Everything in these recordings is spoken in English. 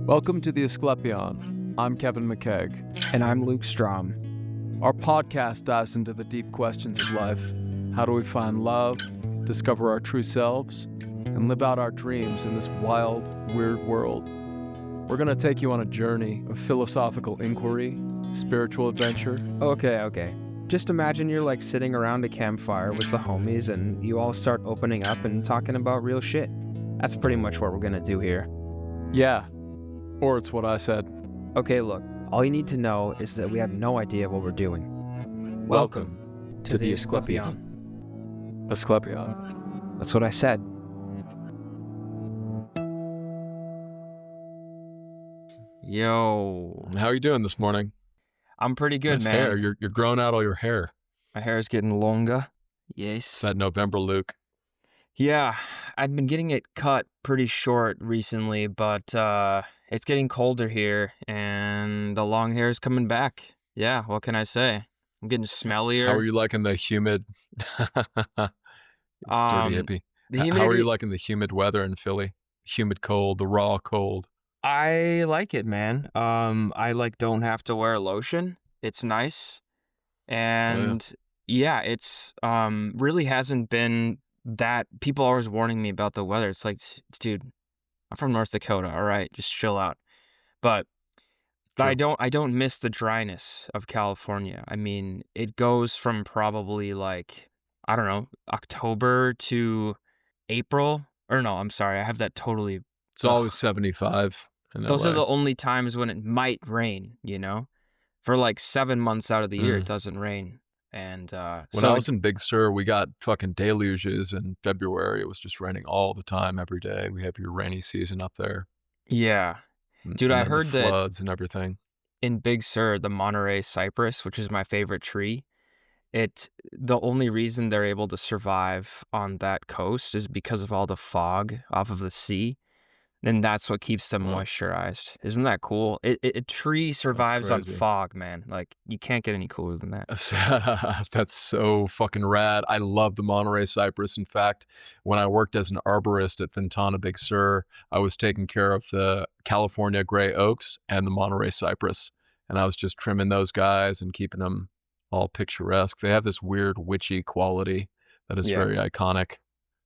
Welcome to the Asclepion. I'm Kevin McKeag. And I'm Luke Strom. Our podcast dives into the deep questions of life. How do we find love, discover our true selves, and live out our dreams in this wild, weird world? We're going to take you on a journey of philosophical inquiry, spiritual adventure. Okay. Just imagine you're like sitting around a campfire with the homies and you all start opening up and talking about real shit. That's pretty much what we're going to do here. Yeah, or it's what I said. Okay, look, all you need to know is that we have no idea what we're doing. Welcome to the Asclepion. Asclepion. That's what I said. Yo. How are you doing this morning? I'm pretty good, nice man. Hair. You're growing out all your hair. My hair is getting longer. Yes. It's that November Luke. Yeah, I'd been getting it cut pretty short recently, but it's getting colder here, and the long hair is coming back. Yeah, what can I say? I'm getting smellier. How are you liking the humid, dirty hippie? How are you liking the humid weather in Philly? Humid cold, the raw cold. I like it, man. I don't have to wear lotion. It's nice, and yeah, it's really hasn't been that. People are always warning me about the weather. It's like, dude, I'm from North Dakota. All right, just chill out. But True. I don't miss the dryness of California. I mean, it goes from probably I don't know, October to April. Or no, I'm sorry, I have that totally. It's always 75. Those are the only times when it might rain. For 7 months out of the year, it doesn't rain. And when I was in Big Sur, we got fucking deluges in February. It was just raining all the time, every day. We have your rainy season up there. Yeah. Dude, I heard that floods and everything. In Big Sur, the Monterey cypress, which is my favorite tree, the only reason they're able to survive on that coast is because of all the fog off of the sea. And that's what keeps them moisturized. Isn't that cool? A tree survives on fog, man. You can't get any cooler than that. That's so fucking rad. I love the Monterey cypress. In fact, when I worked as an arborist at Ventana Big Sur, I was taking care of the California gray oaks and the Monterey cypress. And I was just trimming those guys and keeping them all picturesque. They have this weird witchy quality that is very iconic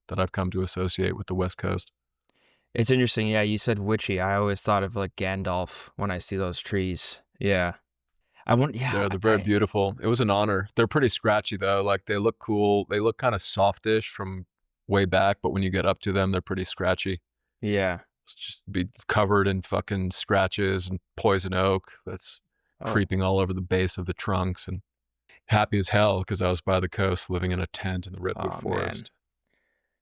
that I've come to associate with the West Coast. It's interesting. Yeah, you said witchy. I always thought of Gandalf when I see those trees. Yeah. They're very beautiful. It was an honor. They're pretty scratchy though. They look cool. They look kind of softish from way back, but when you get up to them, they're pretty scratchy. Yeah. It's just be covered in fucking scratches and poison oak that's creeping all over the base of the trunks, and happy as hell because I was by the coast living in a tent in the redwood forest. Man.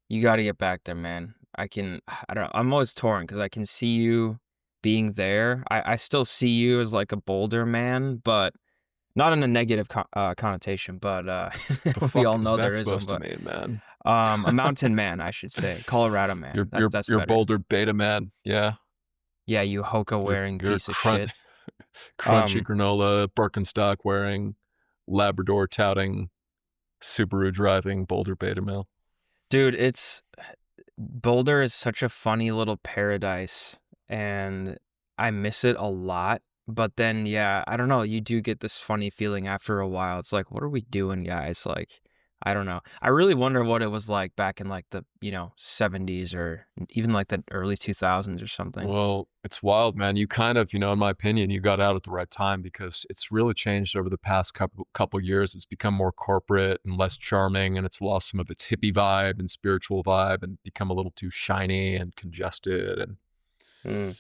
You got to get back there, man. I don't know. I'm always torn because I can see you being there. I still see you as a Boulder man, but not in a negative connotation, but we all know there is one. To mean, man? A mountain man, I should say. Colorado man. That's you're better. Boulder beta man. Yeah. Yeah, you hoka wearing piece of shit. Crunchy granola, Birkenstock wearing, Labrador touting, Subaru driving Boulder beta male. Dude, Boulder is such a funny little paradise, and I miss it a lot. But then, yeah, I don't know. You do get this funny feeling after a while. It's what are we doing, guys? I don't know. I really wonder what it was like back in the 70s or even the early 2000s or something. Well, it's wild, man. You kind of, in my opinion, you got out at the right time because it's really changed over the past couple years. It's become more corporate and less charming, and it's lost some of its hippie vibe and spiritual vibe and become a little too shiny and congested. And,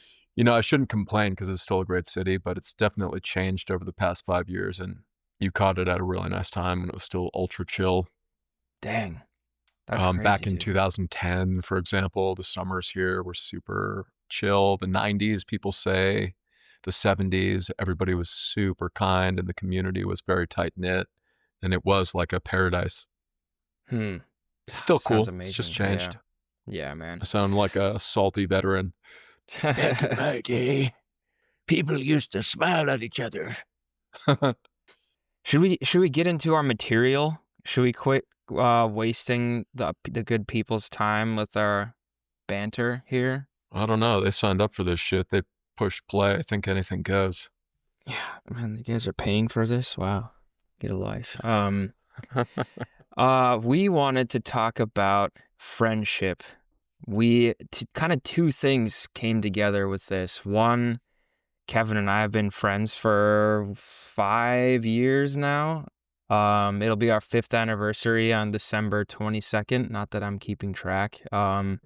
I shouldn't complain because it's still a great city, but it's definitely changed over the past 5 years. And you caught it at a really nice time when it was still ultra chill. Dang. That's crazy, back in dude. 2010, for example, the summers here were super chill. The 90s, people say. The 70s, everybody was super kind and the community was very tight-knit. And it was like a paradise. It's still cool. Amazing. It's just changed. Yeah, man. I sound like a salty veteran. Back in my day, people used to smile at each other. Should we get into our material? Should we quit wasting the good people's time with our banter here? I don't know. They signed up for this shit. They push play. I think anything goes. Yeah, man, you guys are paying for this? Wow. Get a life. We wanted to talk about friendship. Kind of two things came together with this. One, Kevin and I have been friends for 5 years now. It'll be our 5th anniversary on December 22nd. Not that I'm keeping track. And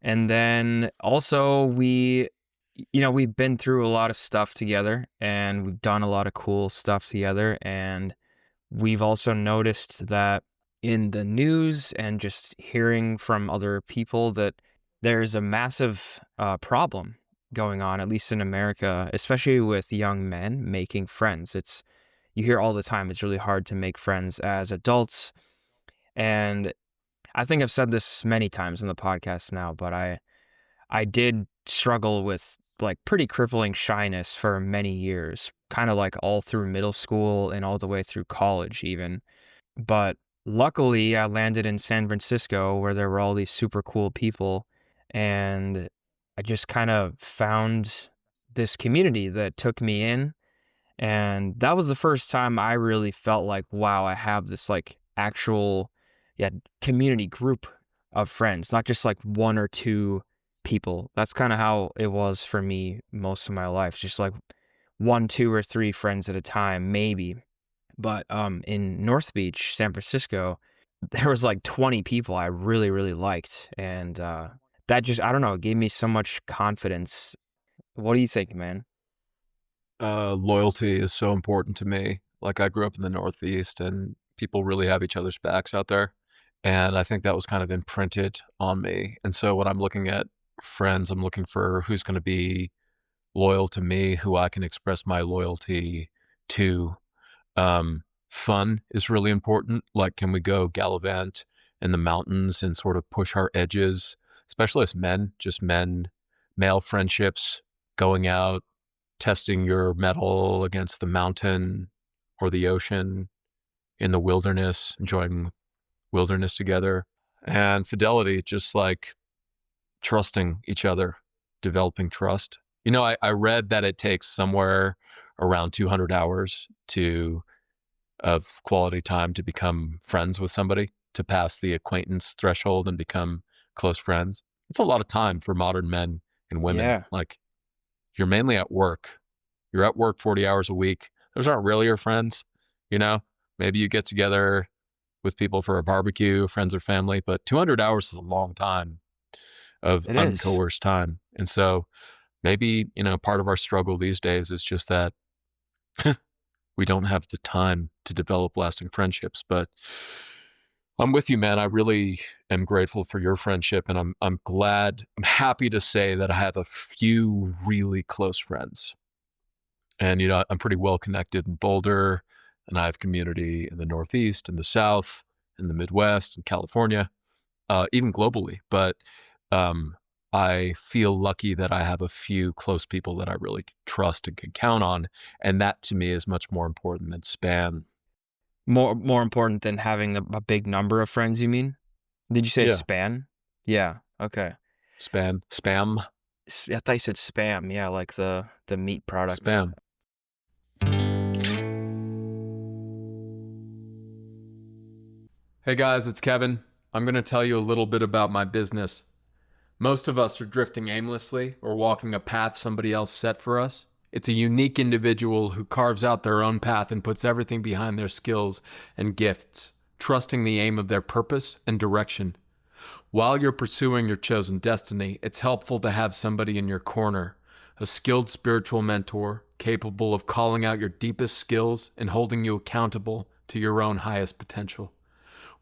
then also we've been through a lot of stuff together and we've done a lot of cool stuff together. And we've also noticed that in the news and just hearing from other people that there's a massive problem going on, at least in America, especially with young men making friends. You hear all the time, it's really hard to make friends as adults. And I think I've said this many times in the podcast now, but I did struggle with like pretty crippling shyness for many years, kind of like all through middle school and all the way through college even. But luckily I landed in San Francisco where there were all these super cool people, and I just kind of found this community that took me in. And that was the first time I really felt like, wow, I have this like actual, yeah, community group of friends, not just like one or two people. That's kind of how it was for me most of my life, just like 1, 2, or 3 friends at a time, maybe. But in North Beach, San Francisco, there was like 20 people I really, really liked. And that just, I don't know, it gave me so much confidence. What do you think, man? Loyalty is so important to me. Like I grew up in the Northeast and people really have each other's backs out there. And I think that was kind of imprinted on me. And so when I'm looking at friends, I'm looking for who's going to be loyal to me, who I can express my loyalty to. Fun is really important. Like, can we go gallivant in the mountains and sort of push our edges, especially as men, just men, male friendships, going out, testing your mettle against the mountain or the ocean in the wilderness, enjoying wilderness together. And fidelity, just like trusting each other, developing trust. I read that it takes somewhere around 200 hours of quality time to become friends with somebody, to pass the acquaintance threshold and become close friends. It's a lot of time for modern men and women. Yeah, Like you're mainly at work. You're at work 40 hours a week. Those aren't really your friends, you know? Maybe you get together with people for a barbecue, friends or family, but 200 hours is a long time of it is. uncoerced time. And so maybe, part of our struggle these days is just that we don't have the time to develop lasting friendships. But I'm with you, man. I really am grateful for your friendship, and I'm glad, I'm happy to say that I have a few really close friends. And I'm pretty well connected in Boulder, and I have community in the Northeast, in the South, in the Midwest, in California, even globally. But um, I feel lucky that I have a few close people that I really trust and can count on, and that to me is much more important than span. More important than having a big number of friends, you mean? Did you say Yeah, span? Yeah, okay. spam, I thought you said spam. Yeah, like the meat product. spam. Hey guys, it's Kevin. I'm going to tell you a little bit about my business. Most of us are drifting aimlessly or walking a path somebody else set for us. It's a unique individual who carves out their own path and puts everything behind their skills and gifts, trusting the aim of their purpose and direction. While you're pursuing your chosen destiny, it's helpful to have somebody in your corner, a skilled spiritual mentor capable of calling out your deepest skills and holding you accountable to your own highest potential.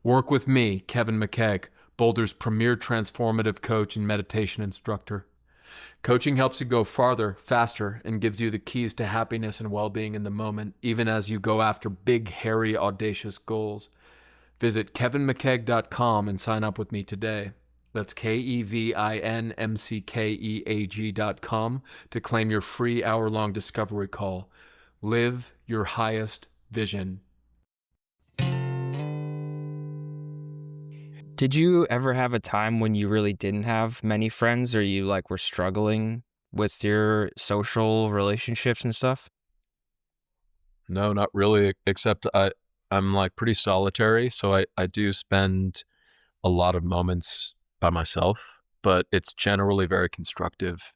Work with me, Kevin McKeag, Boulder's premier transformative coach and meditation instructor. Coaching helps you go farther, faster, and gives you the keys to happiness and well-being in the moment, even as you go after big, hairy, audacious goals. Visit kevinmckeag.com and sign up with me today. That's KEVINMCKEAG.com to claim your free hour-long discovery call. Live your highest vision. Did you ever have a time when you really didn't have many friends or you like were struggling with your social relationships and stuff? No, not really, except I'm like pretty solitary, so I do spend a lot of moments by myself, but it's generally very constructive.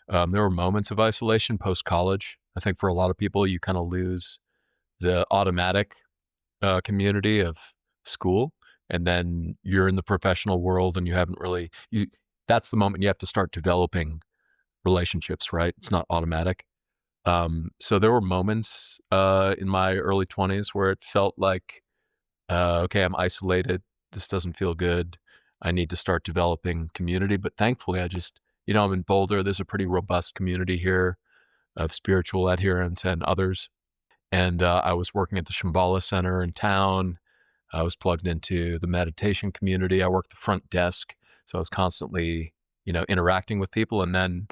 There were moments of isolation post college. I think for a lot of people, you kind of lose the automatic community of school, and then you're in the professional world, and you haven't really you. That's the moment you have to start developing relationships, right? It's not automatic. So there were moments in my early 20s where it felt like, okay, I'm isolated. This doesn't feel good. I need to start developing community. But thankfully, I'm in Boulder. There's a pretty robust community here of spiritual adherents and others. And I was working at the Shambhala Center in town. I was plugged into the meditation community. I worked the front desk. So I was constantly, interacting with people. And then,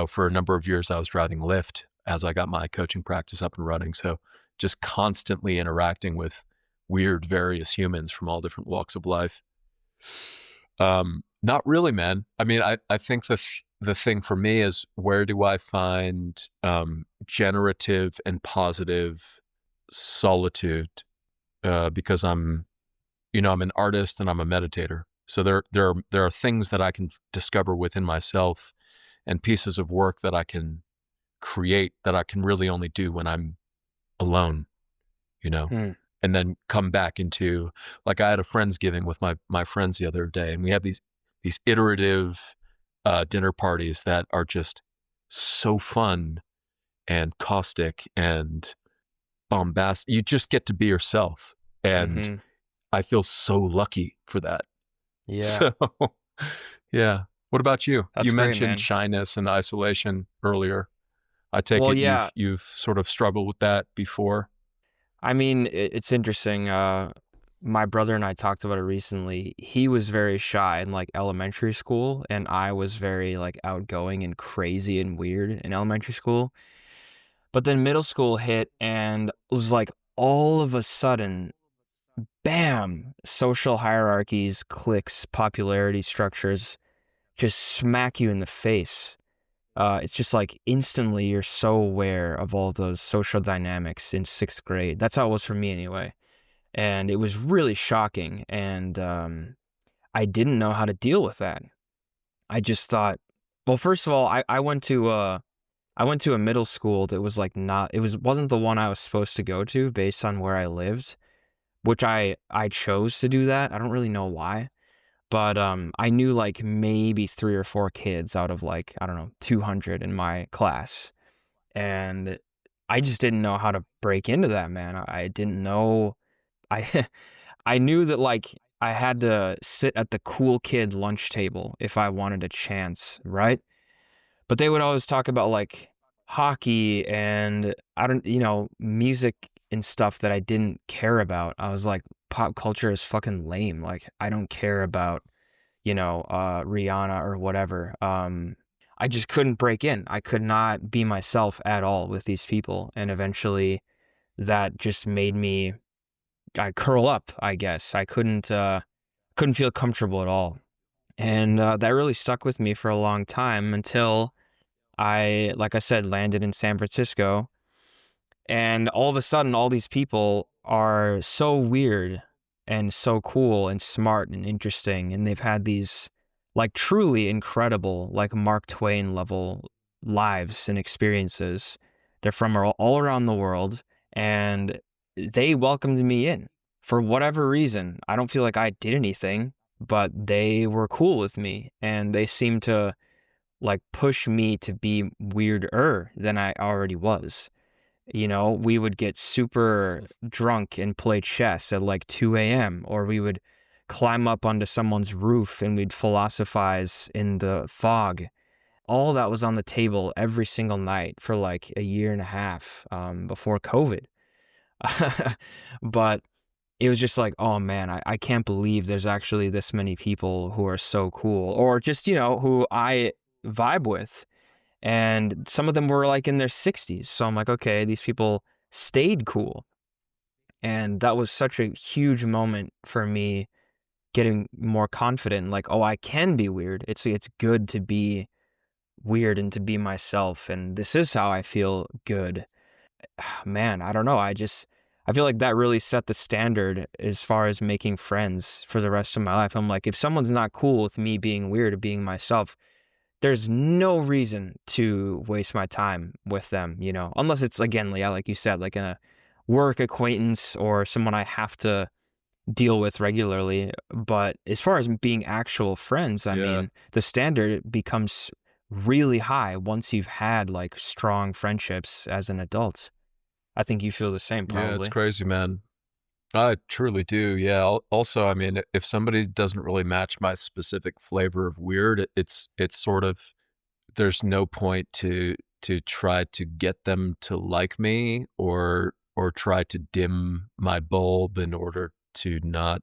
for a number of years, I was driving Lyft as I got my coaching practice up and running. So just constantly interacting with weird, various humans from all different walks of life. Not really, man. I mean, I think the thing for me is, where do I find generative and positive solitude? Because I'm an artist and I'm a meditator. So there are things that I can discover within myself, and pieces of work that I can create that I can really only do when I'm alone, you know, Hmm. and then come back into, like, I had a Friendsgiving with my friends the other day, and we have these iterative dinner parties that are just so fun and caustic and bombastic. You just get to be yourself, and Mm-hmm. I feel so lucky for that. Yeah, So, yeah. What about you? that's You great, mentioned man. shyness and isolation earlier. I take Well, it yeah. you've sort of struggled with that before. I mean, it's interesting. My brother and I talked about it recently. He was very shy in like elementary school, and I was very like outgoing and crazy and weird in elementary school. But then middle school hit, and it was like all of a sudden, bam, social hierarchies, cliques, popularity structures just smack you in the face. It's just like instantly you're so aware of all of those social dynamics in sixth grade. That's how it was for me anyway. And it was really shocking. And I didn't know how to deal with that. I just thought, well, first of all, I went to a middle school that was like not, wasn't the one I was supposed to go to based on where I lived, which I chose to do that. I don't really know why. But I knew like maybe 3 or 4 kids out of like, I don't know, 200 in my class. And I just didn't know how to break into that, man. I didn't know. I I knew that like I had to sit at the cool kid lunch table if I wanted a chance, right? But they would always talk about like hockey and music and stuff that I didn't care about. I was like, pop culture is fucking lame. Like I don't care about Rihanna or whatever. I just couldn't break in. I could not be myself at all with these people. And eventually that just made me I curl up, I guess. I couldn't feel comfortable at all. And that really stuck with me for a long time until like I said, landed in San Francisco. And all of a sudden, all these people are so weird and so cool and smart and interesting. And they've had these like truly incredible, like Mark Twain level lives and experiences. They're from all around the world, and they welcomed me in for whatever reason. I don't feel like I did anything, but they were cool with me, and they seemed to like push me to be weirder than I already was. We would get super drunk and play chess at like 2 a.m., or we would climb up onto someone's roof and we'd philosophize in the fog. All that was on the table every single night for like a year and a half before COVID. But it was just like, oh man, I can't believe there's actually this many people who are so cool, or just, who I vibe with. And some of them were like in their 60s. So I'm like, okay, these people stayed cool. And that was such a huge moment for me getting more confident. Like, oh, I can be weird. It's good to be weird and to be myself, and this is how I feel good. Man, I don't know. I feel like that really set the standard as far as making friends for the rest of my life. I'm like, if someone's not cool with me being weird or being myself, there's no reason to waste my time with them, unless it's, again, yeah, like you said, like a work acquaintance or someone I have to deal with regularly. But as far as being actual friends, I Yeah. mean, the standard becomes really high once you've had like strong friendships as an adult. I think you feel the same, Yeah, it's probably. crazy, man. I truly do. Yeah. Also, I mean, if somebody doesn't really match my specific flavor of weird, it's sort of there's no point to try to get them to like me or try to dim my bulb in order to not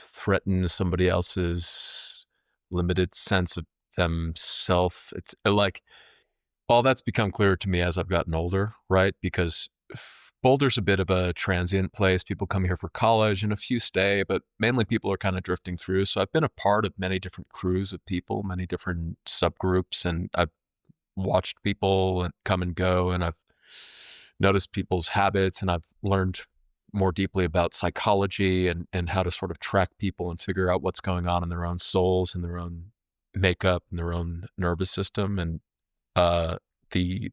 threaten somebody else's limited sense of themself. It's like all that's become clearer to me as I've gotten older, right? Because Boulder's a bit of a transient place. People come here for college and a few stay, but mainly people are kind of drifting through. So I've been a part of many different crews of people, many different subgroups, and I've watched people and come and go, and I've noticed people's habits, and I've learned more deeply about psychology and how to sort of track people and figure out what's going on in their own souls and their own makeup and their own nervous system. And uh,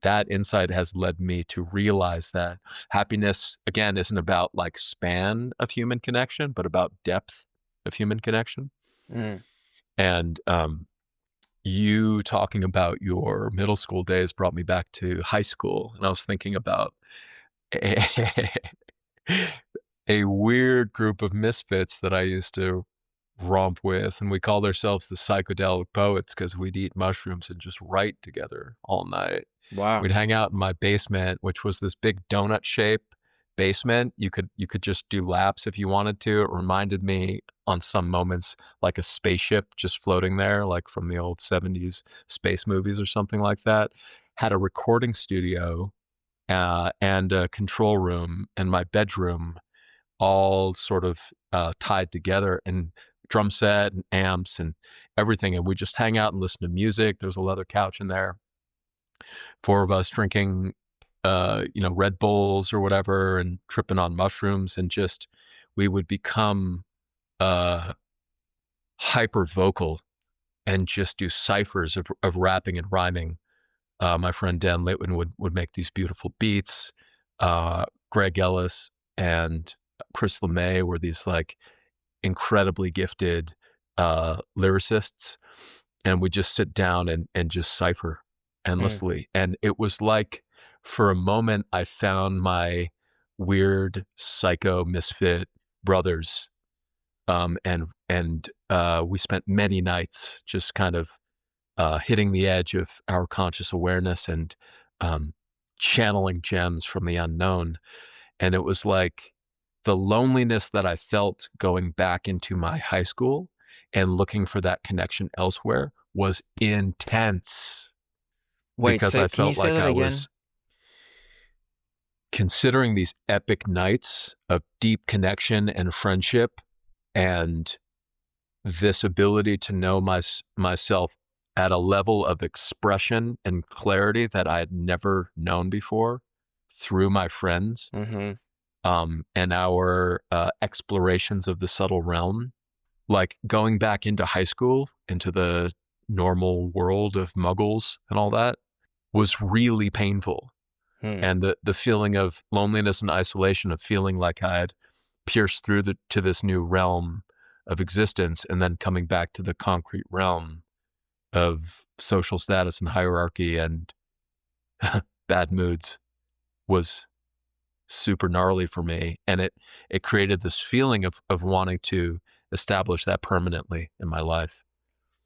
that insight has led me to realize that happiness again isn't about like span of human connection, but about depth of human connection. Mm. And you talking about your middle school days brought me back to high school, and I was thinking about a, a weird group of misfits that I used to romp with, and we called ourselves the psychedelic poets because we'd eat mushrooms and just write together all night. Wow. We'd hang out in my basement, which was this big donut shape basement. You could just do laps if you wanted to. It reminded me on some moments like a spaceship just floating there, like from the old 70s space movies or something like that. Had a recording studio and a control room and my bedroom all sort of tied together, and drum set and amps and everything. And we just hang out and listen to music. There's a leather couch in there, four of us drinking, Red Bulls or whatever, and tripping on mushrooms, and just we would become uh, hyper vocal and just do ciphers of rapping and rhyming. My friend Dan Litwin would make these beautiful beats. Greg Ellis and Chris LeMay were these like incredibly gifted lyricists, and we just sit down and just cipher Mm. endlessly. And it was like, for a moment, I found my weird psycho misfit brothers, and we spent many nights just kind of hitting the edge of our conscious awareness and um, channeling gems from the unknown. And it was like the loneliness that I felt going back into my high school and looking for that connection elsewhere was intense Wait, because I can you felt say like that I again? was considering these epic nights of deep connection and friendship and this ability to know myself at a level of expression and clarity that I had never known before through my friends, Mm-hmm. and our explorations of the subtle realm. Like going back into high school, into the normal world of muggles and all that, was really painful. Hmm. And the feeling of loneliness and isolation, of feeling like I had pierced through to this new realm of existence, and then coming back to the concrete realm of social status and hierarchy and bad moods, was super gnarly for me. And it created this feeling of wanting to establish that permanently in my life.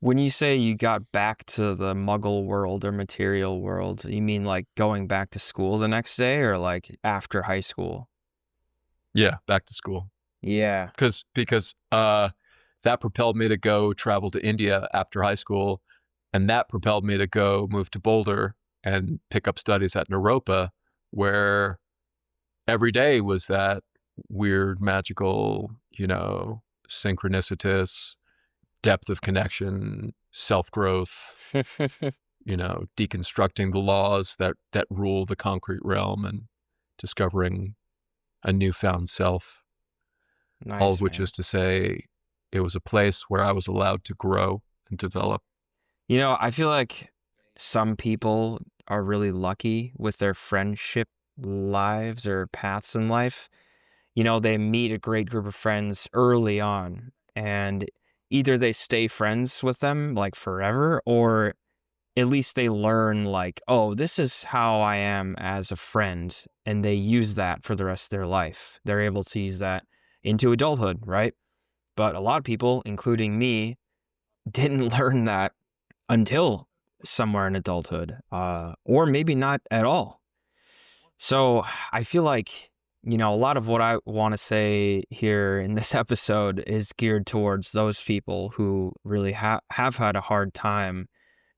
When you say you got back to the muggle world or material world, you mean like going back to school the next day or like after high school? Yeah, back to school. Yeah. Because that propelled me to go travel to India after high school, and that propelled me to go move to Boulder and pick up studies at Naropa, where every day was that weird, magical, synchronicitous depth of connection, self growth, deconstructing the laws that rule the concrete realm and discovering a newfound self. All of Nice, which man. is to say, it was a place where I was allowed to grow and develop. I feel like some people are really lucky with their friendship lives or paths in life. They meet a great group of friends early on, and either they stay friends with them like forever, or at least they learn like, oh, this is how I am as a friend, and they use that for the rest of their life. They're able to use that into adulthood, right? But a lot of people, including me, didn't learn that until somewhere in adulthood, or maybe not at all. So I feel like, a lot of what I want to say here in this episode is geared towards those people who really have had a hard time.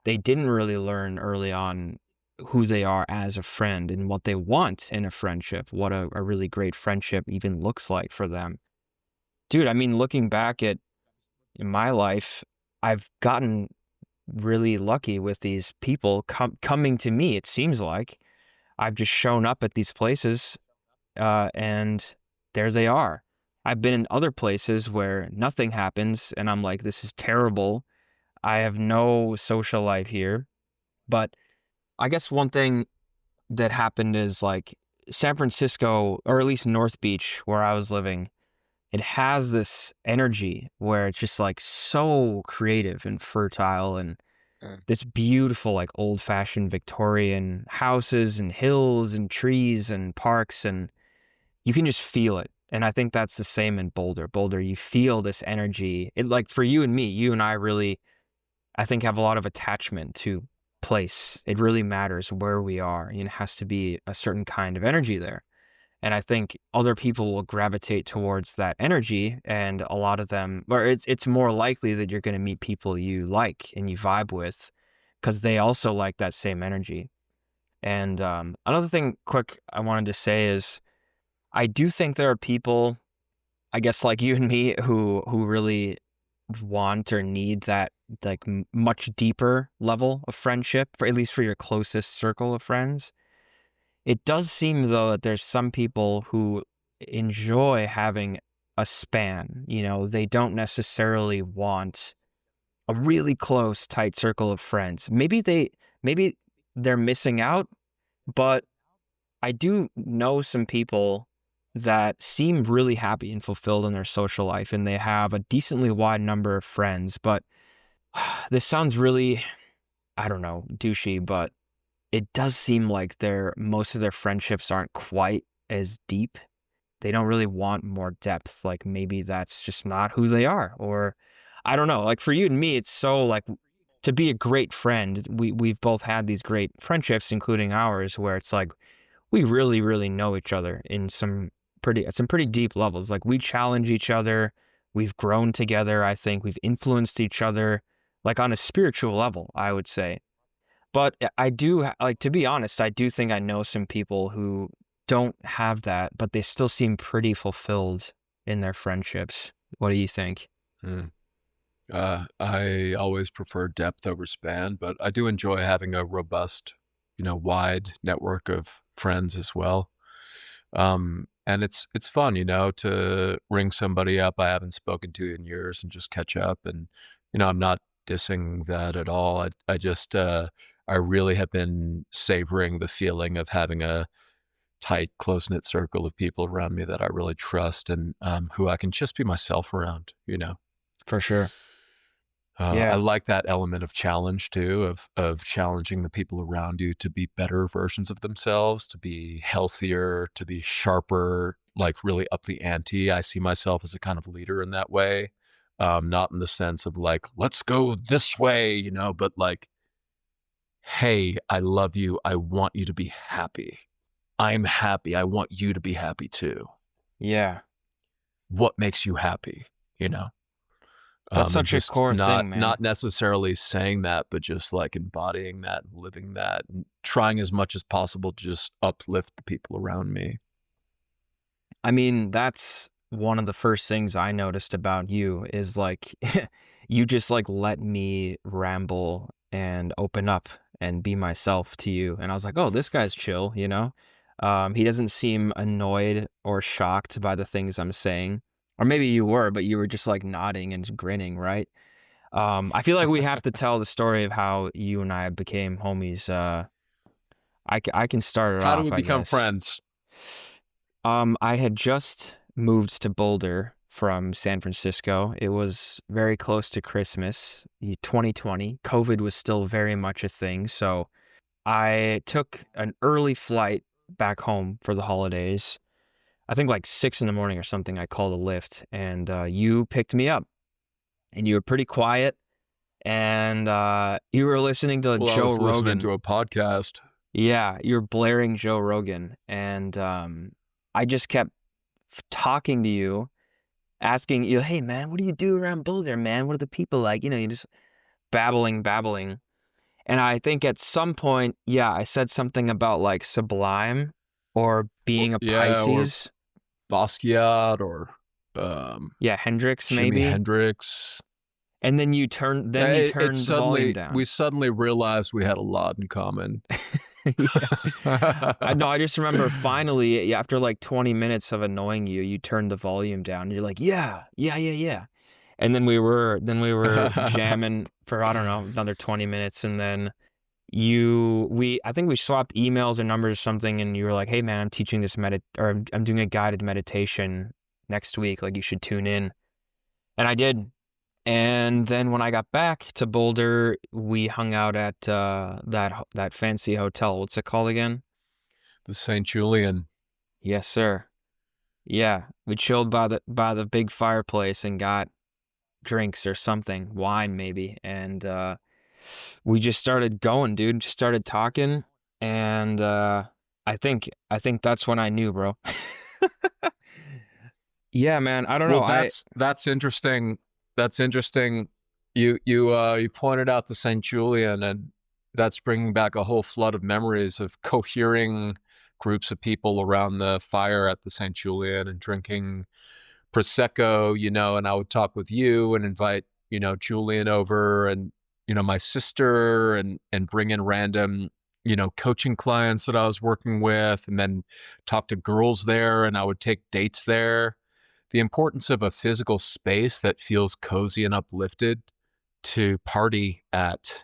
They didn't really learn early on who they are as a friend and what they want in a friendship, what a really great friendship even looks like for them. Dude, I mean, looking back at in my life, I've gotten really lucky with these people coming to me. It seems like I've just shown up at these places, and there they are. I've been in other places where nothing happens, and I'm like, this is terrible. I have no social life here. But I guess one thing that happened is like San Francisco, or at least North Beach, where I was living, it has this energy where it's just like so creative and fertile, and this beautiful, like old fashioned Victorian houses and hills and trees and parks, and you can just feel it. And I think that's the same in Boulder. Boulder, you feel this energy. It, like, for you and me, you and I really, I think, have a lot of attachment to place. It really matters where we are. It has to be a certain kind of energy there. And I think other people will gravitate towards that energy, and a lot of them, or it's more likely that you're going to meet people you like and you vibe with because they also like that same energy. And another thing quick I wanted to say is I do think there are people, I guess like you and me, who really want or need that like much deeper level of friendship, for at least for your closest circle of friends. It does seem, though, that there's some people who enjoy having a span. They don't necessarily want a really close, tight circle of friends. Maybe they're missing out, but I do know some people that seem really happy and fulfilled in their social life, and they have a decently wide number of friends. But this sounds really, I don't know, douchey, but it does seem like most of their friendships aren't quite as deep. They don't really want more depth. Like maybe that's just not who they are, or I don't know. Like for you and me, it's so like to be a great friend. We've both had these great friendships, including ours, where it's like we really, really know each other in some pretty deep levels. Like we challenge each other. We've grown together. I think we've influenced each other, like on a spiritual level, I would say. But I do, like, to be honest, I do think I know some people who don't have that, but they still seem pretty fulfilled in their friendships. What do you think? Mm. I always prefer depth over span, but I do enjoy having a robust, wide network of friends as well. And it's fun, to ring somebody up I haven't spoken to in years and just catch up. And, I'm not dissing that at all. I just, I really have been savoring the feeling of having a tight, close-knit circle of people around me that I really trust and who I can just be myself around. For sure. I Yeah, like that element of challenge too, of challenging the people around you to be better versions of themselves, to be healthier, to be sharper, like really up the ante. I see myself as a kind of leader in that way. Not in the sense of like, let's go this way, but like, hey, I love you. I want you to be happy. I'm happy. I want you to be happy too. yeah. What makes you happy? You know? That's And such a just core not thing, man. not necessarily saying that, but just like embodying that, living that, and trying as much as possible to just uplift the people around me. I mean, that's one of the first things I noticed about you is like you just like let me ramble and open up and be myself to you. And I was like, oh, this guy's chill, you know? He doesn't seem annoyed or shocked by the things I'm saying. Or maybe you were, but you were just like nodding and grinning, right? I feel like we have to tell the story of how you and I became homies. I can start it How do we off, I become guess. friends? I had just moved to Boulder from San Francisco. It was very close to Christmas, 2020. COVID was still very much a thing, so I took an early flight back home for the holidays. I think like 6 in the morning or something. I called a Lyft, and you picked me up, and you were pretty quiet, and you were listening to Well, I Joe was listening Rogan. to a podcast. Yeah, you were blaring Joe Rogan, and I just kept talking to you, asking you, hey, man, what do you do around Boulder, man? What are the people like? You know, you're just babbling. And I think at some point, yeah, I said something about like Sublime or being a Yeah, or Pisces. Basquiat or Yeah, Hendrix Jimi maybe. Hendrix. And then you turned the volume down. We suddenly realized we had a lot in common. Yeah. I just remember finally, after like 20 minutes of annoying you, you turned the volume down. And you're like, yeah. And then we were jamming for, I don't know, another 20 minutes. And then I think we swapped emails or numbers or something. And you were like, hey man, I'm teaching this I'm doing a guided meditation next week. Like you should tune in. And I did. And then when I got back to Boulder, we hung out at that fancy hotel. What's it called again? The St. Julian. Yes, sir. Yeah, we chilled by the big fireplace and got drinks or something, wine maybe, and we just started going, dude. Just started talking, and I think that's when I knew, bro. Yeah, man. I don't know. That's interesting. That's interesting. You pointed out the St. Julian, and that's bringing back a whole flood of memories of cohering groups of people around the fire at the St. Julian and drinking prosecco, and I would talk with you and invite, Julian over and, my sister and bring in random, coaching clients that I was working with, and then talk to girls there, and I would take dates there. The importance of a physical space that feels cozy and uplifted to party at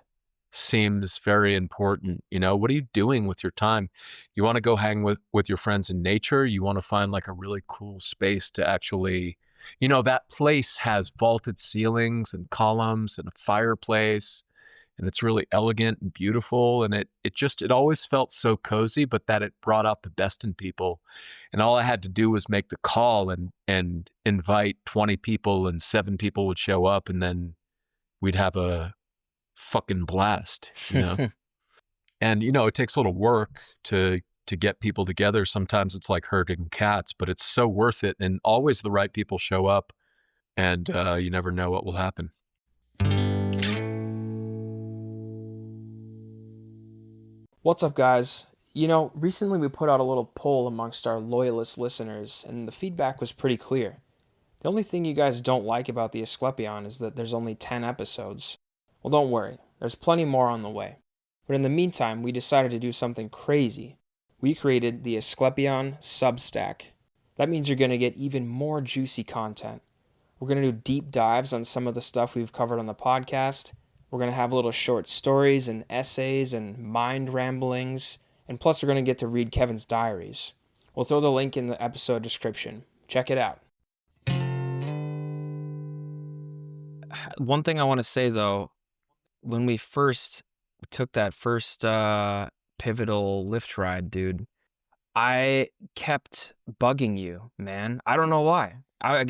seems very important. What are you doing with your time? You want to go hang with your friends in nature? You want to find like a really cool space to actually, that place has vaulted ceilings and columns and a fireplace, and it's really elegant and beautiful, and it always felt so cozy, but that it brought out the best in people. And all I had to do was make the call and invite 20 people, and 7 people would show up, and then we'd have a fucking blast. And it takes a little work to get people together. Sometimes it's like herding cats, but it's so worth it, and always the right people show up, and you never know what will happen. What's up, guys? Recently we put out a little poll amongst our loyalist listeners, and the feedback was pretty clear. The only thing you guys don't like about the Asclepion is that there's only 10 episodes. Well, don't worry, there's plenty more on the way. But in the meantime, we decided to do something crazy. We created the Asclepion Substack. That means you're going to get even more juicy content. We're going to do deep dives on some of the stuff we've covered on the podcast. We're going to have little short stories and essays and mind ramblings. And plus, we're going to get to read Kevin's diaries. We'll throw the link in the episode description. Check it out. One thing I want to say, though, when we first took that first pivotal Lyft ride, dude, I kept bugging you, man. I don't know why.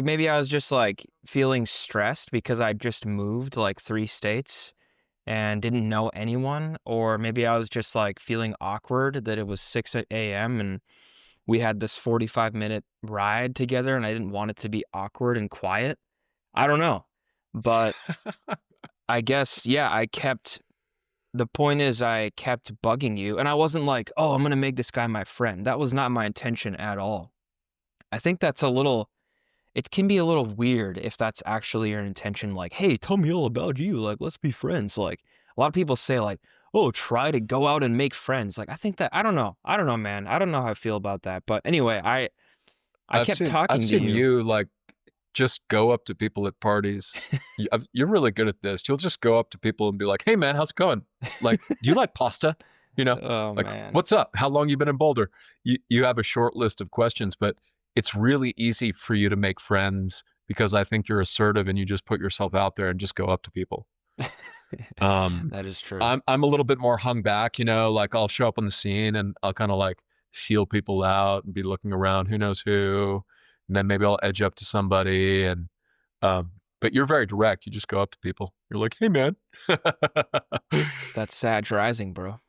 Maybe I was just like feeling stressed because I just moved like 3 states and didn't know anyone, or maybe I was just like feeling awkward that it was 6 a.m. and we had this 45-minute ride together and I didn't want it to be awkward and quiet. I don't know, but I guess, yeah, the point is I kept bugging you, and I wasn't like, oh, I'm going to make this guy my friend. That was not my intention at all. I think it can be a little weird if that's actually your intention, like, hey, tell me all about you, like, let's be friends. Like, a lot of people say, like, oh, try to go out and make friends. Like, I think that, I don't know, man. I don't know how I feel about that. But anyway, I I've kept seen I've talking to seen you. you like just go up to people at parties. You're really good at this. You'll just go up to people and be like, "Hey man, how's it going? Like, do you like pasta? You know, Oh like man. what's up? How long you been in Boulder?" You have a short list of questions, but it's really easy for you to make friends because I think you're assertive and you just put yourself out there and just go up to people. Um, That is true. I'm a little bit more hung back, like I'll show up on the scene and I'll kind of like feel people out and be looking around, who knows who, and then maybe I'll edge up to somebody and um, but you're very direct. You just go up to people. You're like, "Hey man." It's that Sag rising, bro.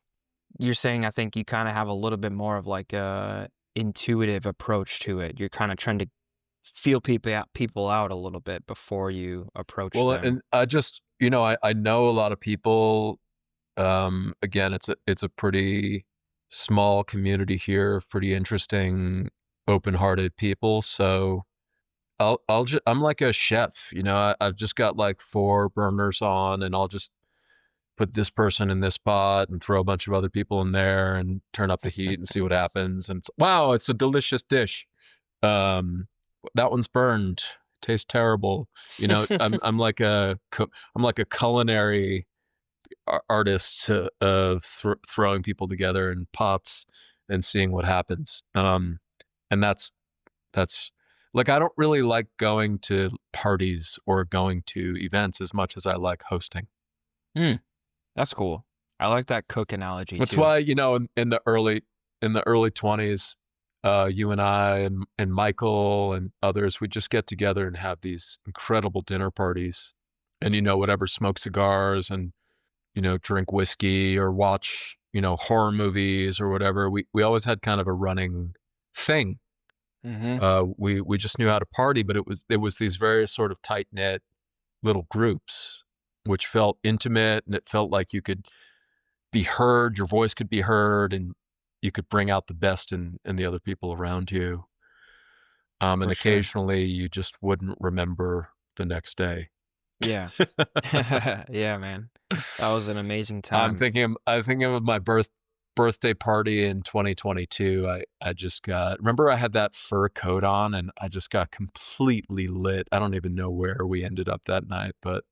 You're saying I think you kind of have a little bit more of like a intuitive approach to it. You're kind of trying to feel people out a little bit before you approach Well, them. and I just, I know a lot of people. Again, it's a pretty small community here of pretty interesting, open-hearted people. So I'm like a chef, I've just got like four burners on, and I'll just put this person in this pot and throw a bunch of other people in there and turn up the heat and see what happens. And wow, it's a delicious dish. Um, that one's burned. Tastes terrible. I'm like a culinary artist of throwing people together in pots and seeing what happens. And that's like I don't really like going to parties or going to events as much as I like hosting. Hmm, that's cool. I like that cook analogy That's too. why, in the early 20s, you and I and Michael and others, we just get together and have these incredible dinner parties and, whatever, smoke cigars and, drink whiskey or watch, horror movies or whatever. We always had kind of a running thing. Mm-hmm. We just knew how to party, but it was these very sort of tight knit little groups, which felt intimate and it felt like you could be heard, your voice could be heard, and you could bring out the best in the other people around you. And For sure. occasionally you just wouldn't remember the next day. Yeah. Yeah, man. That was an amazing I'm time. thinking I'm thinking of my birthday party in 2022. I just remember I had that fur coat on and I just got completely lit. I don't even know where we ended up that night, but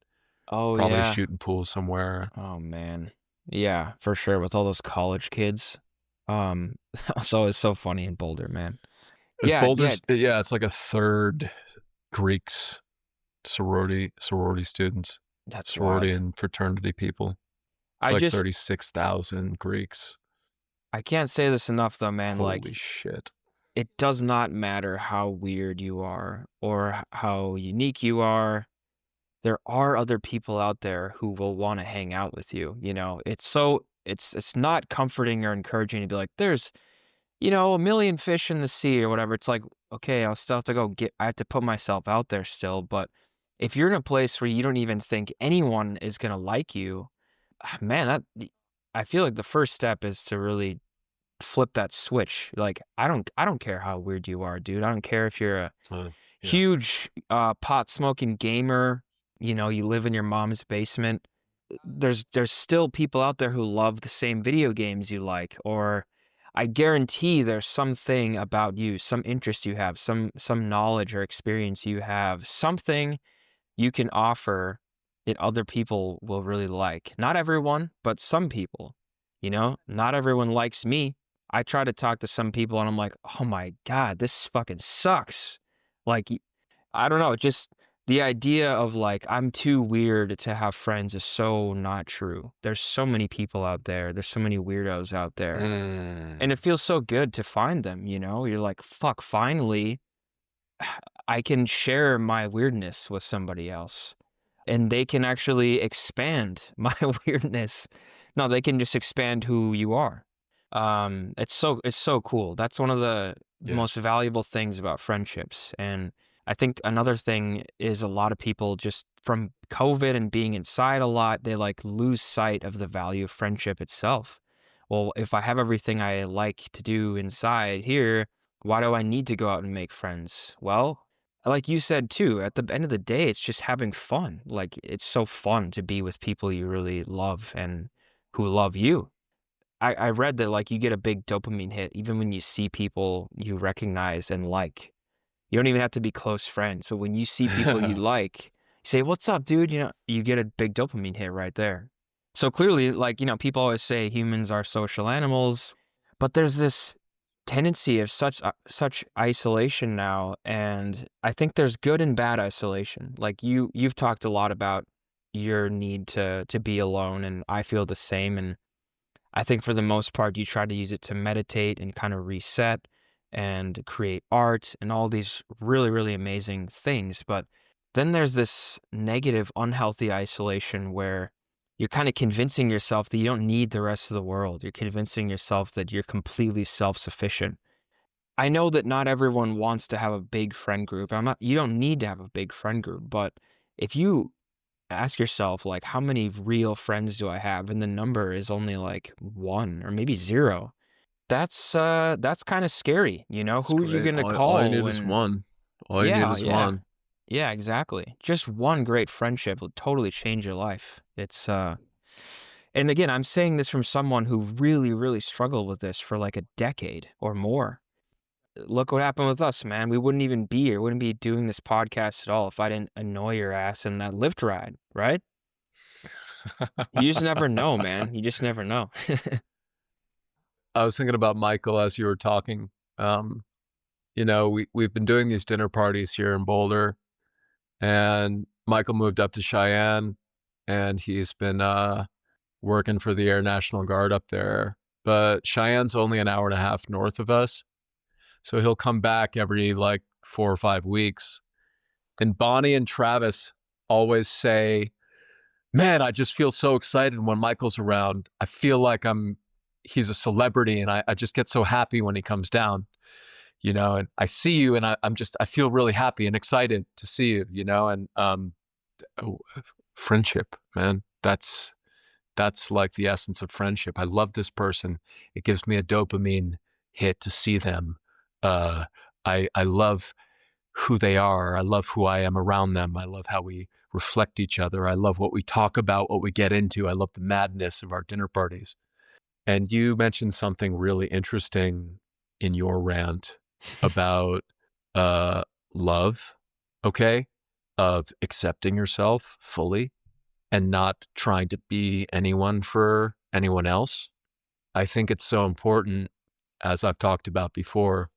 Oh probably yeah. shooting pool somewhere. Oh man. Yeah, for sure. With all those college kids. That was always so funny in Boulder, man. Is Yeah, yeah, Boulder's yeah, it's like a third Greeks, sorority students, that's sorority wild. and fraternity people. It's I like just 36,000 Greeks. I can't say this enough though, man. Holy Like, shit. it does not matter how weird you are or how unique you are. There are other people out there who will want to hang out with you. It's not comforting or encouraging to be like, there's, a million fish in the sea or whatever. It's like, okay, I'll still have to I have to put myself out there still. But if you're in a place where you don't even think anyone is going to like you, man, I feel like the first step is to really flip that switch. Like, I don't care how weird you are, dude. I don't care if you're a Yeah. huge pot smoking gamer, you live in your mom's basement. There's still people out there who love the same video games you like, or I guarantee there's something about you, some interest you have, some knowledge or experience you have, something you can offer that other people will really like. Not everyone, but some people. Not everyone likes me. I try to talk to some people and I'm like, oh my God, this fucking sucks. Like, I don't know, just the idea of like, I'm too weird to have friends is so not true. There's so many people out there. There's so many weirdos out there. And it feels so good to find them, You're like, fuck, finally, I can share my weirdness with somebody else and they can actually expand my weirdness. No, they can just expand who you are. It's so cool. That's one of the Yeah. most valuable things about friendships. And I think another thing is a lot of people just from COVID and being inside a lot, they like lose sight of the value of friendship itself. Well, if I have everything I like to do inside here, why do I need to go out and make friends? Well, like you said too, at the end of the day, it's just having fun. Like, it's so fun to be with people you really love and who love you. I read that like you get a big dopamine hit even when you see people you recognize and like. You don't even have to be close friends. But when you see people you like, you say, "What's up, dude?" You know, you get a big dopamine hit right there. So clearly, like, people always say humans are social animals, but there's this tendency of such isolation now, and I think there's good and bad isolation. Like you've talked a lot about your need to be alone, and I feel the same. And I think for the most part, you try to use it to meditate and kind of reset and create art and all these really, really amazing things. But then there's this negative, unhealthy isolation where you're kind of convincing yourself that you don't need the rest of the world. You're convincing yourself that you're completely self-sufficient. I know that not everyone wants to have a big friend group. You don't need to have a big friend group, but if you ask yourself, like, how many real friends do I have? And the number is only like 1 or maybe 0. That's kind of scary, It's Who are you great. gonna All you call need is when? one. All you need Yeah, is yeah, one. yeah, exactly. Just one great friendship will totally change your life. And again, I'm saying this from someone who really, really struggled with this for like a decade or more. Look what happened with us, man. We wouldn't even be here. Wouldn't be doing this podcast at all if I didn't annoy your ass in that Lyft ride, right? You just never know, man. You just never know. I was thinking about Michael as you were talking. Um, we've been doing these dinner parties here in Boulder, and Michael moved up to Cheyenne, and he's been working for the Air National Guard up there. But Cheyenne's only an hour and a half north of us, so he'll come back every like 4 or 5 weeks. And Bonnie and Travis always say, "Man, I just feel so excited when Michael's around. I feel like he's a celebrity, and I just get so happy when he comes down, and I see you, and I feel really happy and excited to see you, and oh, friendship, man, that's like the essence of friendship. I love this person. It gives me a dopamine hit to see them. Uh, I love who they are. I love who I am around them. I love how we reflect each other. I love what we talk about, what we get into. I love the madness of our dinner parties." And you mentioned something really interesting in your rant about uh, love, okay? Of accepting yourself fully and not trying to be anyone for anyone else. I think it's so important, as I've talked about before,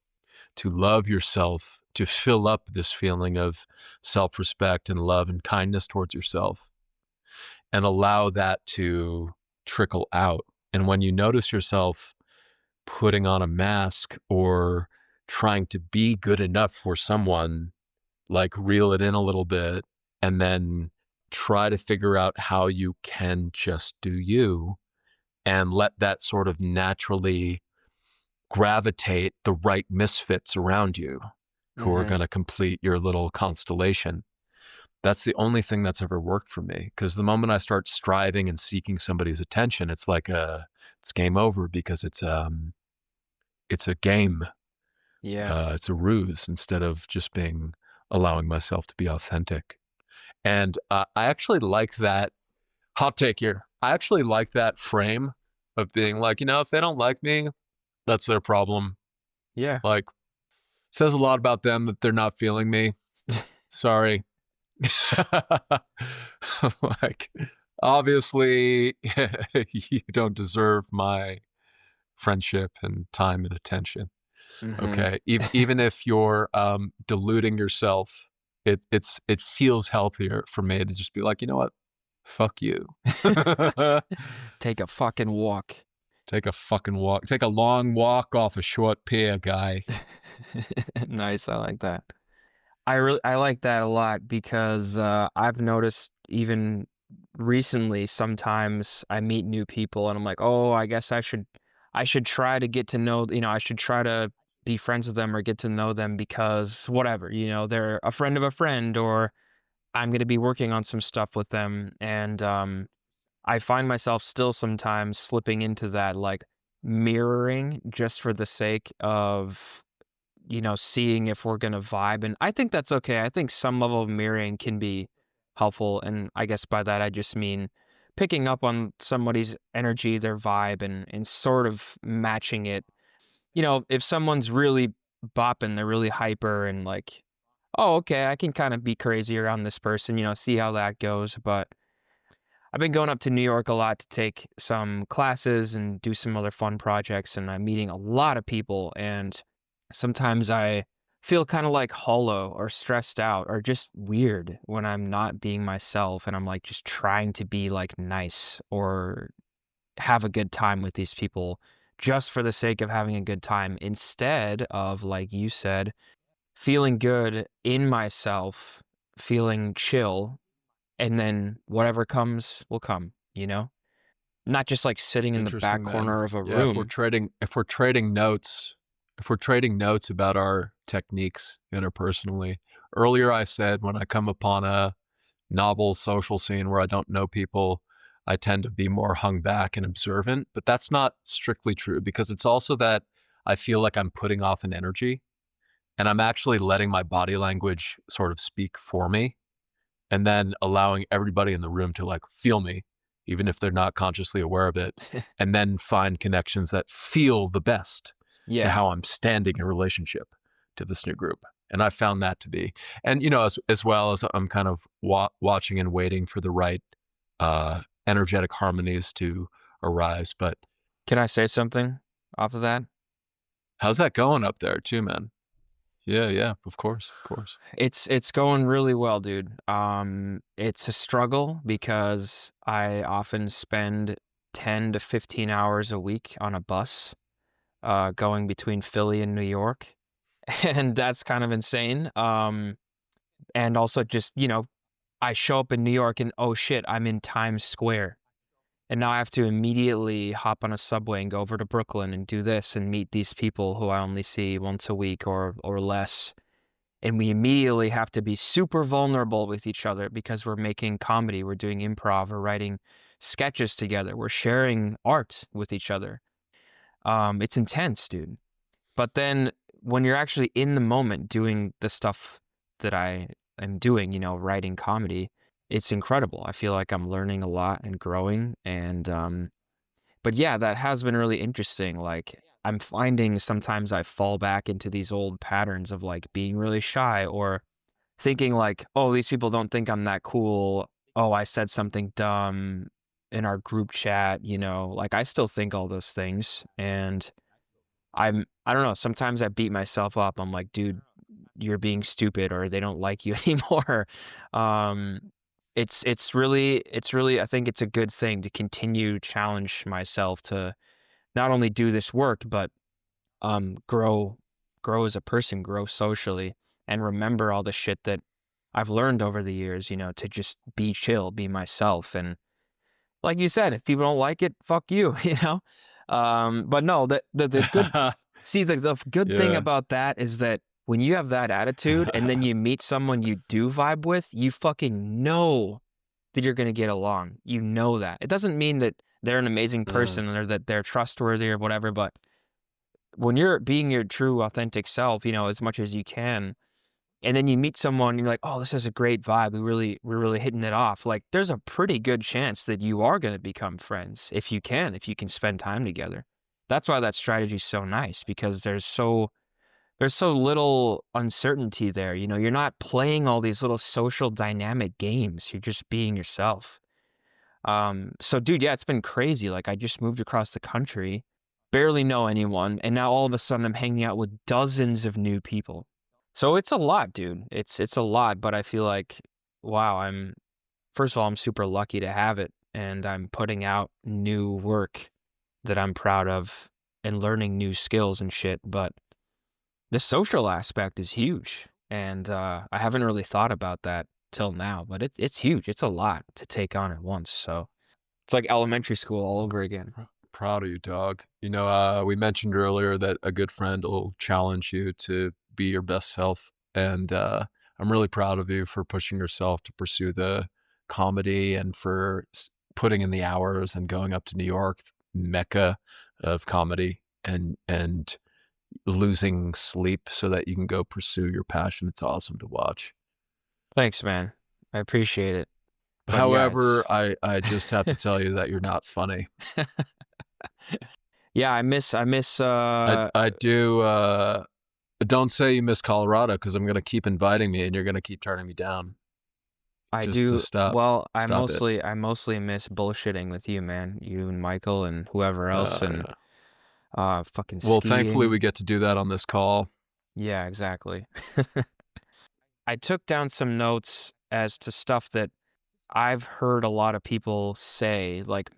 to love yourself, to fill up this feeling of self-respect and love and kindness towards yourself, and allow that to trickle out. And when you notice yourself putting on a mask or trying to be good enough for someone, like reel it in a little bit and then try to figure out how you can just do you and let that sort of naturally gravitate the right misfits around you who are Hmm. going to complete your little constellation. That's the only thing that's ever worked for me. Because the moment I start striving and seeking somebody's attention, it's like it's game over because it's a game. Yeah. It's a ruse instead of just allowing myself to be authentic. And I actually like that hot take here. I actually like that frame of being like, if they don't like me, that's their problem. Yeah. Like, says a lot about them that they're not feeling me. Sorry. Like, obviously, you don't deserve my friendship and time and attention. Hmm. Okay. Even if you're deluding yourself, it feels healthier for me to just be like, you know what? Fuck you. Take a fucking walk. Take a fucking walk. Take a long walk off a short pier, guy. Nice. I like that. I like that a lot because I've noticed even recently sometimes I meet new people and I'm like, oh, I guess I should try to get to know, I should try to be friends with them or get to know them because whatever, they're a friend of a friend or I'm going to be working on some stuff with them. And I find myself still sometimes slipping into that like mirroring just for the sake of seeing if we're going to vibe. And I think that's okay. I think some level of mirroring can be helpful. And I guess by that, I just mean picking up on somebody's energy, their vibe, and sort of matching it. If someone's really bopping, they're really hyper and like, oh, okay, I can kind of be crazy around this person, see how that goes. But I've been going up to New York a lot to take some classes and do some other fun projects, and I'm meeting a lot of people. And sometimes I feel kind of like hollow or stressed out or just weird when I'm not being myself and I'm like just trying to be like nice or have a good time with these people just for the sake of having a good time instead of, like you said, feeling good in myself, feeling chill, and then whatever comes will come, Not just like sitting in the back Interesting, man. corner of a Yeah, room. if we're trading notes about our techniques interpersonally. Earlier I said when I come upon a novel social scene where I don't know people, I tend to be more hung back and observant, but that's not strictly true because it's also that I feel like I'm putting off an energy and I'm actually letting my body language sort of speak for me and then allowing everybody in the room to like feel me, even if they're not consciously aware of it, and then find connections that feel the best to Yeah. how I'm standing in relationship to this new group. And I found that to be, and as well as I'm kind of watching and waiting for the right energetic harmonies to arise. But Can I say something off of that? how's that going up there, too, man? Yeah, of course, of course. It's going really well, dude. It's a struggle because I often spend 10 to 15 hours a week on a bus, going between Philly and New York, and that's kind of insane. And also just, I show up in New York and oh shit, I'm in Times Square. And now I have to immediately hop on a subway and go over to Brooklyn and do this and meet these people who I only see once a week or less. And we immediately have to be super vulnerable with each other because we're making comedy, we're doing improv, we're writing sketches together, we're sharing art with each other. It's intense, dude. But then when you're actually in the moment doing the stuff that I am doing, writing comedy, it's incredible. I feel like I'm learning a lot and growing. And but yeah, that has been really interesting. Like I'm finding sometimes I fall back into these old patterns of like being really shy or thinking like, oh, these people don't think I'm that cool. Oh, I said something dumb in our group chat, like I still think all those things. And I don't know, sometimes I beat myself up. I'm like, dude, you're being stupid or they don't like you anymore. Um, it's really I think it's a good thing to continue to challenge myself to not only do this work, but grow as a person, grow socially, and remember all the shit that I've learned over the years, to just be chill, be myself. And like you said, if people don't like it, fuck you, But no, the good see the good thing Yeah. about that is that when you have that attitude and then you meet someone you do vibe with, you fucking know that you're gonna get along. You know that. It doesn't mean that they're an amazing person or that they're trustworthy or whatever, but when you're being your true authentic self, as much as you can, and then you meet someone, you're like, oh, this is a great vibe. We're really hitting it off. Like, there's a pretty good chance that you are going to become friends if you can spend time together. That's why that strategy is so nice because there's so little uncertainty there. You're not playing all these little social dynamic games. You're just being yourself. So dude, yeah, it's been crazy. Like I just moved across the country, barely know anyone, and now all of a sudden I'm hanging out with dozens of new people. So it's a lot, dude. It's a lot, but I feel like, wow, first of all, I'm super lucky to have it, and I'm putting out new work that I'm proud of and learning new skills and shit. But the social aspect is huge, and I haven't really thought about that till now, but it's huge. It's a lot to take on at once. So it's like elementary school all over again. Proud of you, dog. We mentioned earlier that a good friend will challenge you to be your best self. And I'm really proud of you for pushing yourself to pursue the comedy and for putting in the hours and going up to New York, mecca of comedy, and losing sleep so that you can go pursue your passion. It's awesome to watch. Thanks, man. I appreciate it. But However, yes, I just have to tell you that you're not funny. yeah, I miss I do. Don't say you miss Colorado because I'm gonna keep inviting me and you're gonna keep turning me down. I Just do. stop. Well, I Stop it. mostly I mostly miss bullshitting with you, man. You and Michael and whoever else, and Yeah. fucking Well, thankfully skiing. we get to do that on this call. Yeah, exactly. I took down some notes as to stuff that I've heard a lot of people say, like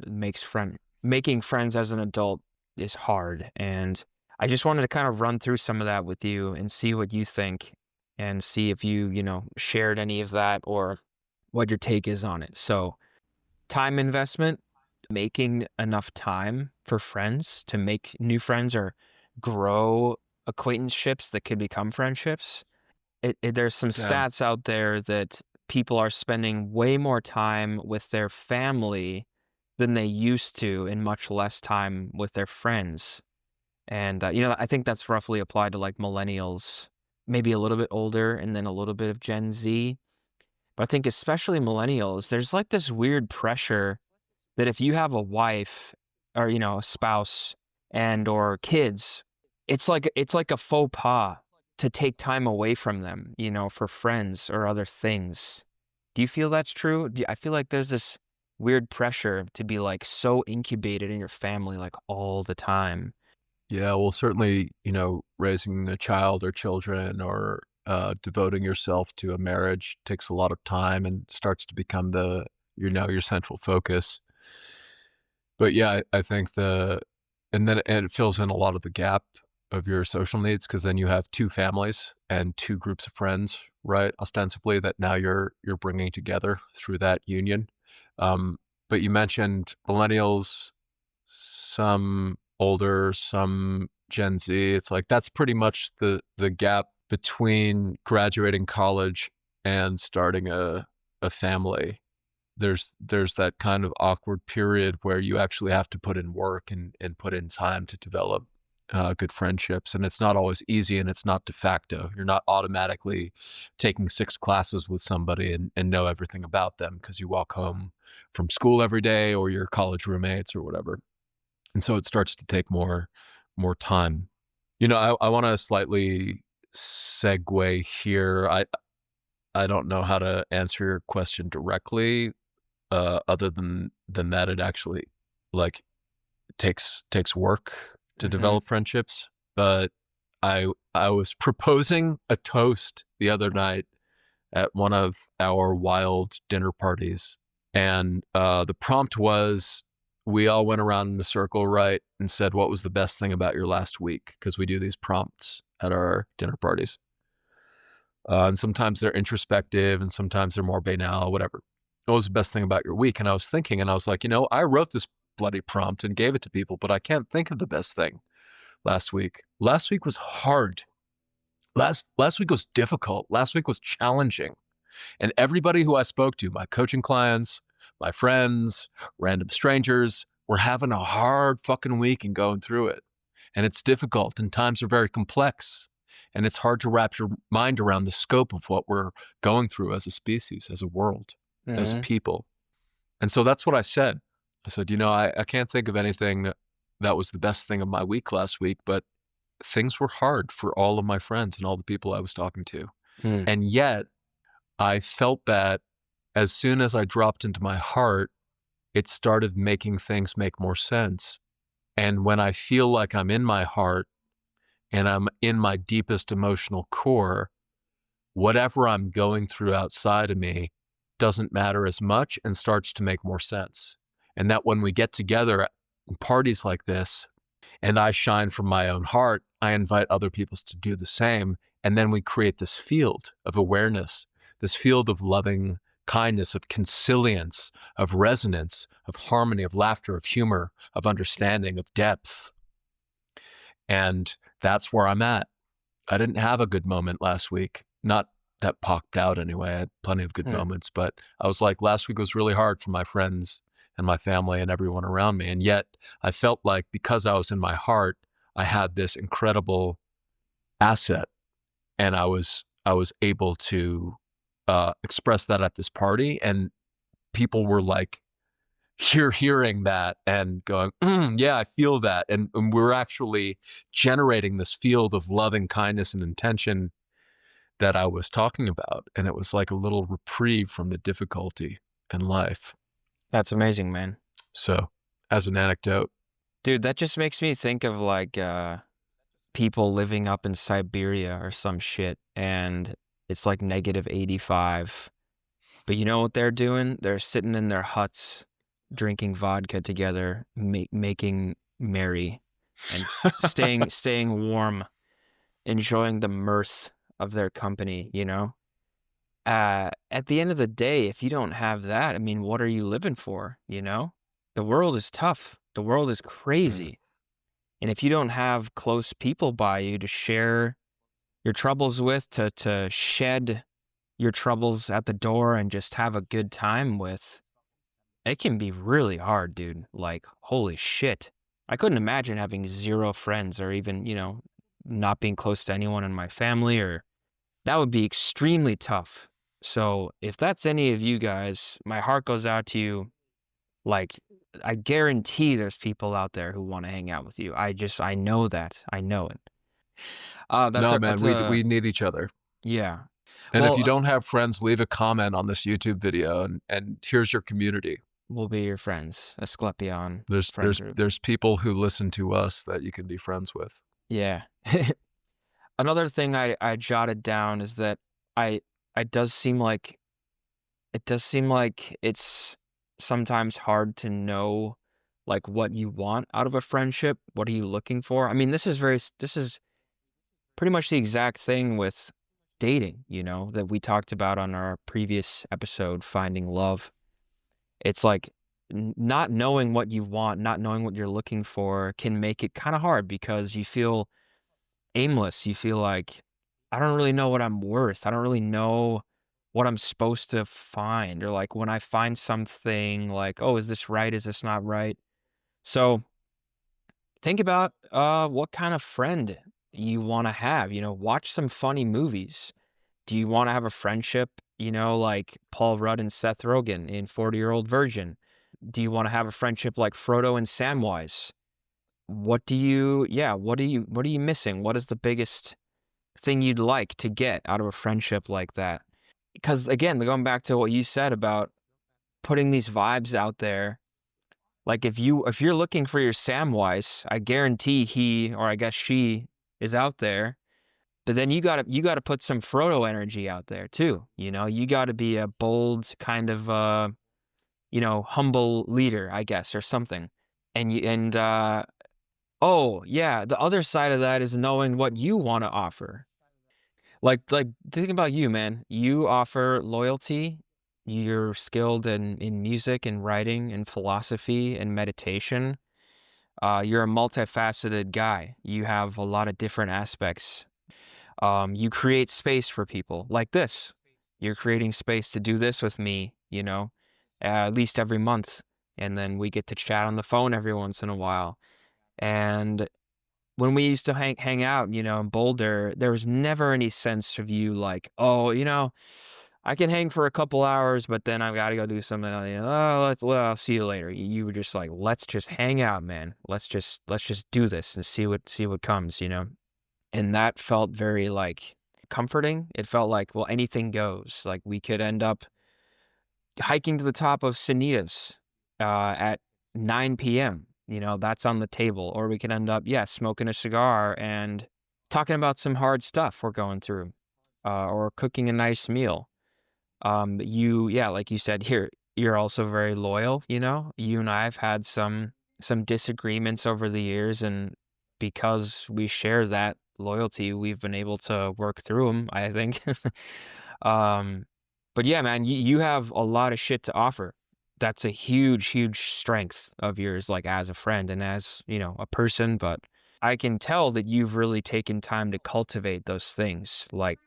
making friends as an adult is hard, and I just wanted to kind of run through some of that with you and see what you think, and see if you shared any of that or what your take is on it. So, time investment, making enough time for friends to make new friends or grow acquaintanceships that could become friendships. There's some Yeah. stats out there that people are spending way more time with their family than they used to and much less time with their friends. And, I think that's roughly applied to like millennials, maybe a little bit older and then a little bit of Gen Z. But I think especially millennials, there's like this weird pressure that if you have a wife or, a spouse and or kids, it's like a faux pas to take time away from them, for friends or other things. Do you feel that's true? I feel like there's this weird pressure to be like so incubated in your family like all the time. Yeah. Well, certainly, raising a child or children or devoting yourself to a marriage takes a lot of time and starts to become your central focus. But yeah, I think and it fills in a lot of the gap of your social needs because then you have two families and two groups of friends, right? Ostensibly that now you're bringing together through that union. Um, but you mentioned millennials, some older, some Gen Z. It's like that's pretty much the gap between graduating college and starting a family. There's that kind of awkward period where you actually have to put in work and put in time to develop good friendships. And it's not always easy and it's not de facto. You're not automatically taking 6 classes with somebody and know everything about them because you walk home from school every day or your college roommates or whatever. And so it starts to take more time. I want to slightly segue here. I don't know how to answer your question directly, other than that it actually like takes work to Mm-hmm. develop friendships. But I was proposing a toast the other night at one of our wild dinner parties, and the prompt was we all went around in a circle, right, and said what was the best thing about your last week because we do these prompts at our dinner parties. And sometimes they're introspective and sometimes they're more banal, whatever. What was the best thing about your week? And I was thinking, and I was like, I wrote this bloody prompt and gave it to people, but I can't think of the best thing last week. Last week was hard. Last week was difficult. Last week was challenging. And everybody who I spoke to, my coaching clients, my friends, random strangers, were having a hard fucking week and going through it. And it's difficult and times are very complex. And it's hard to wrap your mind around the scope of what we're going through as a species, as a world, as a Mm-hmm. people. And so that's what I said. I said, I can't think of anything that was the best thing of my week last week, but things were hard for all of my friends and all the people I was talking to. Hmm. And yet I felt that as soon as I dropped into my heart, it started making things make more sense. And when I feel like I'm in my heart and I'm in my deepest emotional core, whatever I'm going through outside of me doesn't matter as much and starts to make more sense. And that when we get together in parties like this and I shine from my own heart, I invite other people to do the same. And then we create this field of awareness, this field of loving kindness, of consilience, of resonance, of harmony, of laughter, of humor, of understanding, of depth. And that's where I'm at. I didn't have a good moment last week. Not that popped out anyway. I had plenty of good Hmm. moments, but I was like, last week was really hard for my friends and my family and everyone around me. And yet I felt like because I was in my heart, I had this incredible asset and I was able to express that at this party. And people were like hearing that and going, yeah, I feel that. And we're actually generating this field of loving kindness and intention that I was talking about. And it was like a little reprieve from the difficulty in life. That's amazing, man. So, as an anecdote, Dude, that just makes me think of like people living up in Siberia or some shit, and it's like -85. But you know what they're doing? They're sitting in their huts, drinking vodka together, making merry, and staying warm, enjoying the mirth of their company, you know? At the end of the day, if you don't have that, I mean, what are you living for, you know? The world is tough. The world is crazy. And if you don't have close people by you to share your troubles with, to shed your troubles at the door and just have a good time with, it can be really hard, dude. Like, holy shit. I couldn't imagine having 0 friends or even, you know, not being close to anyone in my family, or that would be extremely tough. So if that's any of you guys, my heart goes out to you. Like, I guarantee there's people out there who want to hang out with you. I know that. I know it. no, man, we need each other. Yeah. And Well, if you don't have friends, leave a comment on this YouTube video, and here's your community. we'll be your friends. Asclepion There's friend there's group. there's people who listen to us that you can be friends with. Yeah. Another thing I jotted down is that I it does seem like it's sometimes hard to know like what you want out of a friendship. What are you looking for? I mean, this is pretty much the exact thing with dating, you know, that we talked about on our previous episode, Finding Love. It's like not knowing what you want, not knowing what you're looking for can make it kind of hard because you feel aimless. You feel like, I don't really know what I'm worth. I don't really know what I'm supposed to find. Or like when I find something like, oh, is this right? Is this not right? So think about what kind of friend you want to have. You know, watch some funny movies. Do you want to have a friendship, you know, like Paul Rudd and Seth Rogen in 40-Year-Old Virgin? Do you want to have a friendship like Frodo and Samwise? What are you missing? What is the biggest thing you'd like to get out of a friendship like that? Because again, going back to what you said about putting these vibes out there, like if you're looking for your Samwise, I guarantee he, or I guess she, is out there. But then you gotta put some Frodo energy out there too. You know, you gotta be a bold kind of you know, humble leader, I guess, or something. Oh yeah, the other side of that is knowing what you want to offer. Like think about you, man. You offer loyalty. You're skilled in music and writing and philosophy and meditation. You're a multifaceted guy. You have a lot of different aspects. You create space for people like this. You're creating space to do this with me, you know, at least every month. And then we get to chat on the phone every once in a while. And when we used to hang out, you know, in Boulder, there was never any sense of you like, oh, you know, I can hang for a couple hours, but then I've got to go do something. You know, I'll see you later. You were just like, let's just hang out, man. Let's just do this and see what comes, you know. And that felt very like comforting. It felt like, well, anything goes. Like we could end up hiking to the top of Sanitas at 9 p.m. You know, that's on the table. Or we could end up, smoking a cigar and talking about some hard stuff we're going through, or cooking a nice meal. Like you said, you're also very loyal. You know, you and I have had some disagreements over the years, and because we share that loyalty, we've been able to work through them, I think. But yeah, man, you have a lot of shit to offer. That's a huge strength of yours, like as a friend and as, you know, a person. But I can tell that you've really taken time to cultivate those things. Like,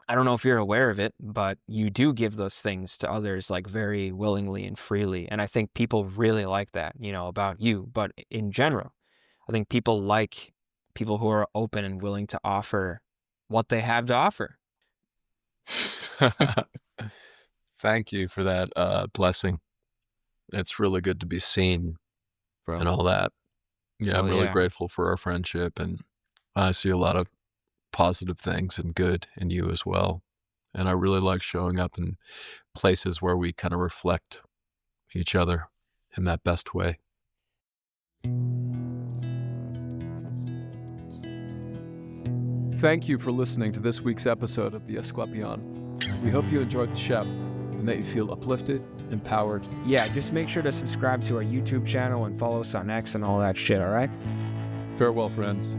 I don't know if you're aware of it, but you do give those things to others like very willingly and freely. And I think people really like that, you know, about you. But in general, I think people like people who are open and willing to offer what they have to offer. Thank you for that blessing. It's really good to be seen Bro. and all that. Yeah, Hell I'm really yeah. grateful for our friendship, and I see a lot of positive things and good in you as well. And I really like showing up in places where we kind of reflect each other in that best way. Thank you for listening to this week's episode of the Asclepion. We hope you enjoyed the show and that you feel uplifted, empowered. Yeah, just make sure to subscribe to our YouTube channel and follow us on X and all that shit, all right? Farewell, friends.